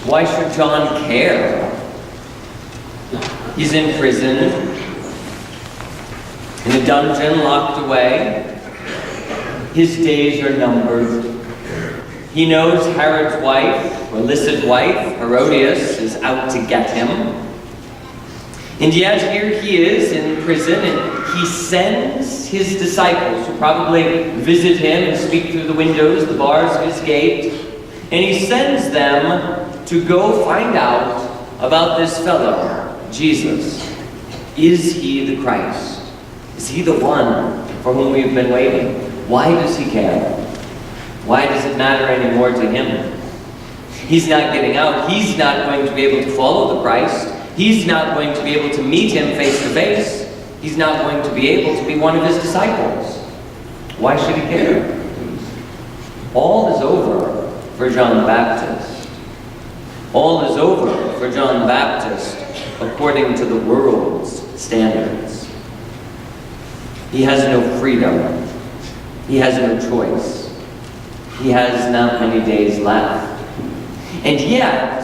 Why should John care? He's in prison, in a dungeon, locked away. His days are numbered. He knows Herod's wife, or illicit wife, Herodias, is out to get him. And yet here he is in prison, and he sends his disciples, who probably visit him and speak through the windows, the bars of his gate, and he sends them to go find out about this fellow, Jesus. Is he the Christ? Is he the one for whom we've been waiting? Why does he care? Why does it matter anymore to him? He's not getting out. He's not going to be able to follow the Christ. He's not going to be able to meet him face to face. He's not going to be able to be one of his disciples. Why should he care? All is over for John the Baptist. All is over for John the Baptist according to the world's standards. He has no freedom. He has no choice. He has not many days left. And yet,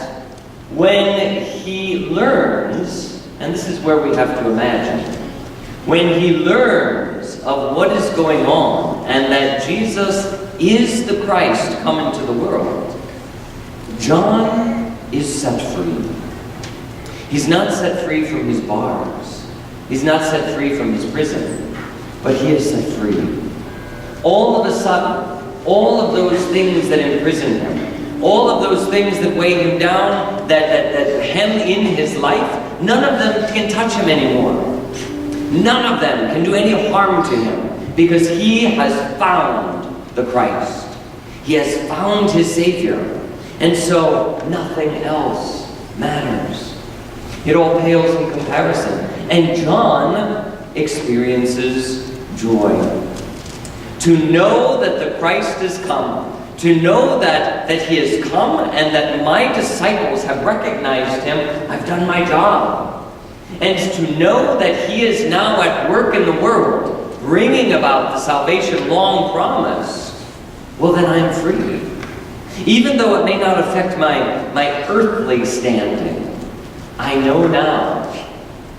when he learns, and this is where we have to imagine, when he learns of what is going on and that Jesus is the Christ come into the world, John is set free. He's not set free from his bars. He's not set free from his prison, but he is set free. All of a sudden, all of those things that imprison him, all of those things that weigh him down, that hem in his life, none of them can touch him anymore. None of them can do any harm to him because he has found the Christ. He has found his Savior. And so nothing else matters. It all pales in comparison. And John experiences joy. To know that the Christ has come, to know that he has come and that my disciples have recognized him, I've done my job. And to know that he is now at work in the world, bringing about the salvation long promised, well then I'm free. Even though it may not affect my earthly standing, I know now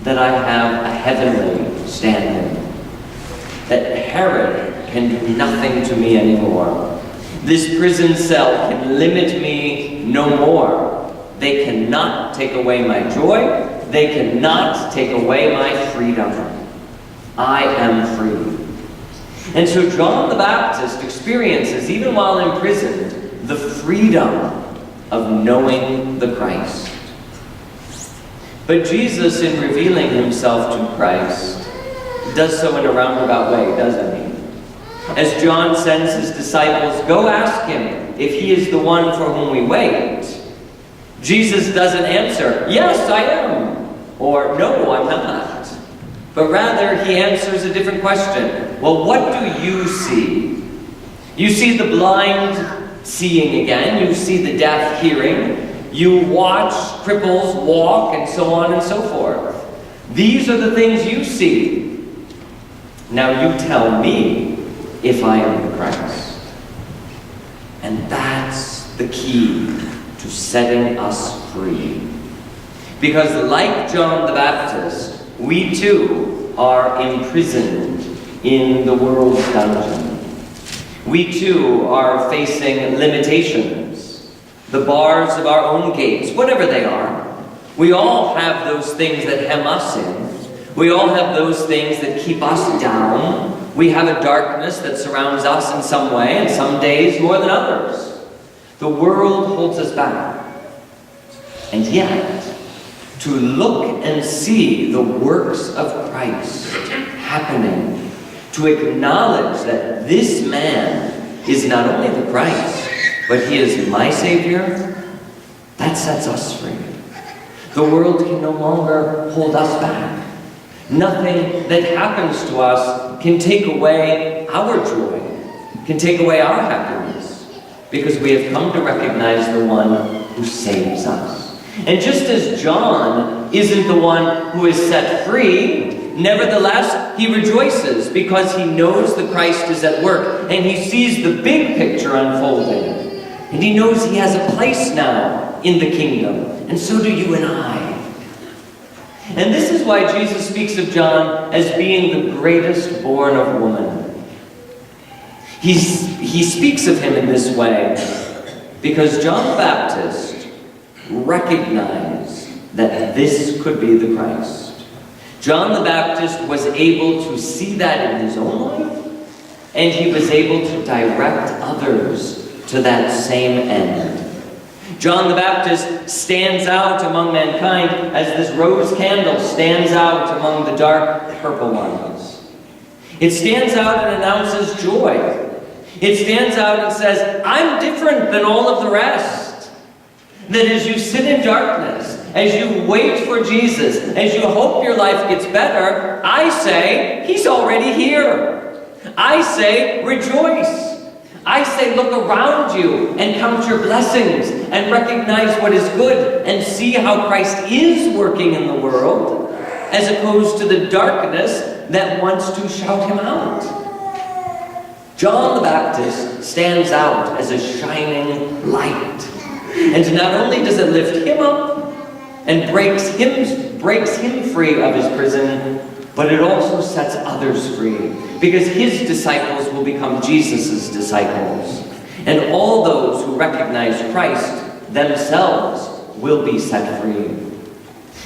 that I have a heavenly standing. That Herod can do nothing to me anymore. This prison cell can limit me no more. They cannot take away my joy. They cannot take away my freedom. I am free. And so John the Baptist experiences, even while imprisoned, the freedom of knowing the Christ. But Jesus, in revealing himself to Christ, does so in a roundabout way, doesn't he? As John sends his disciples, go ask him if he is the one for whom we wait. Jesus doesn't answer, yes, I am, or no, I'm not. But rather, he answers a different question. Well, what do you see? You see the blind seeing again. You see the deaf hearing. You watch cripples walk, and so on and so forth. These are the things you see. Now you tell me if I am the Christ. And that's the key to setting us free. Because like John the Baptist, we too are imprisoned in the world's dungeon. We too are facing limitations, the bars of our own gates, whatever they are. We all have those things that hem us in. We all have those things that keep us down. We have a darkness that surrounds us in some way, and some days more than others. The world holds us back. And yet, to look and see the works of Christ happening, to acknowledge that this man is not only the Christ, but he is my Savior, that sets us free. The world can no longer hold us back. Nothing that happens to us can take away our joy, can take away our happiness, because we have come to recognize the one who saves us. And just as John isn't the one who is set free, nevertheless, he rejoices because he knows the Christ is at work, and he sees the big picture unfolding. And he knows he has a place now in the kingdom, and so do you and I. And this is why Jesus speaks of John as being the greatest born of woman. He speaks of him in this way because John the Baptist recognized that this could be the Christ. John the Baptist was able to see that in his own life, and he was able to direct others to that same end. John the Baptist stands out among mankind as this rose candle stands out among the dark purple ones. It stands out and announces joy. It stands out and says, I'm different than all of the rest. That as you sit in darkness, as you wait for Jesus, as you hope your life gets better, I say, He's already here. I say, rejoice. I say, look around you and count your blessings and recognize what is good and see how Christ is working in the world, as opposed to the darkness that wants to shout him out. John the Baptist stands out as a shining light. And not only does it lift him up and breaks him free of his prison, but it also sets others free, because his disciples will become Jesus' disciples. And all those who recognize Christ themselves will be set free.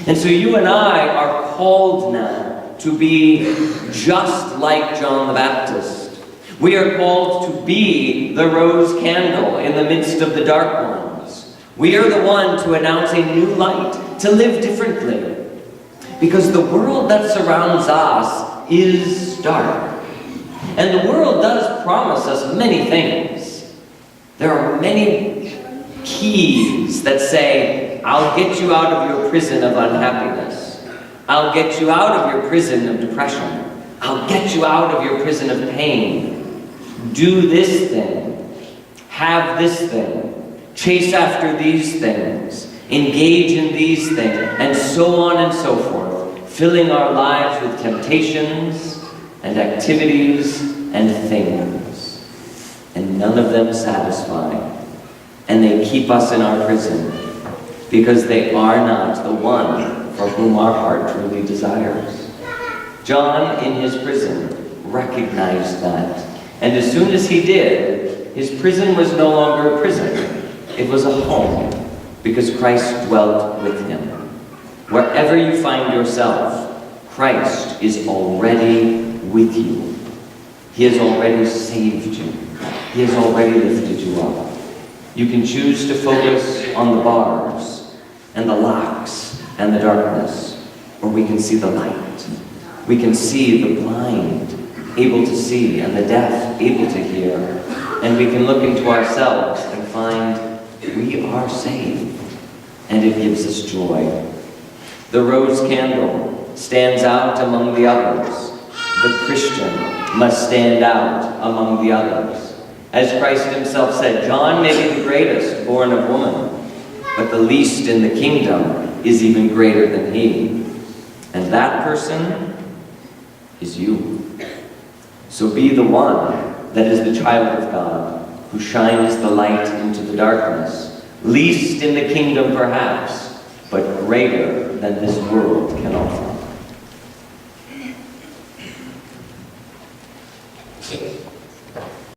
And so you and I are called now to be just like John the Baptist. We are called to be the rose candle in the midst of the dark ones. We are the one to announce a new light, to live differently. Because the world that surrounds us is dark. And the world does promise us many things. There are many keys that say, I'll get you out of your prison of unhappiness. I'll get you out of your prison of depression. I'll get you out of your prison of pain. Do this thing. Have this thing. Chase after these things. Engage in these things. And so on and so forth. Filling our lives with temptations and activities and things. And none of them satisfy. And they keep us in our prison. Because they are not the one for whom our heart truly desires. John, in his prison, recognized that. And as soon as he did, his prison was no longer a prison. It was a home, because Christ dwelt with him. Wherever you find yourself, Christ is already with you. He has already saved you. He has already lifted you up. You can choose to focus on the bars and the locks and the darkness, or we can see the light. We can see the blind able to see and the deaf able to hear. And we can look into ourselves and find we are saved. And it gives us joy. The rose candle stands out among the others. The Christian must stand out among the others. As Christ himself said, John may be the greatest born of woman, but the least in the kingdom is even greater than he. And that person is you. So be the one that is the child of God, who shines the light into the darkness, least in the kingdom perhaps, but greater than this world can offer.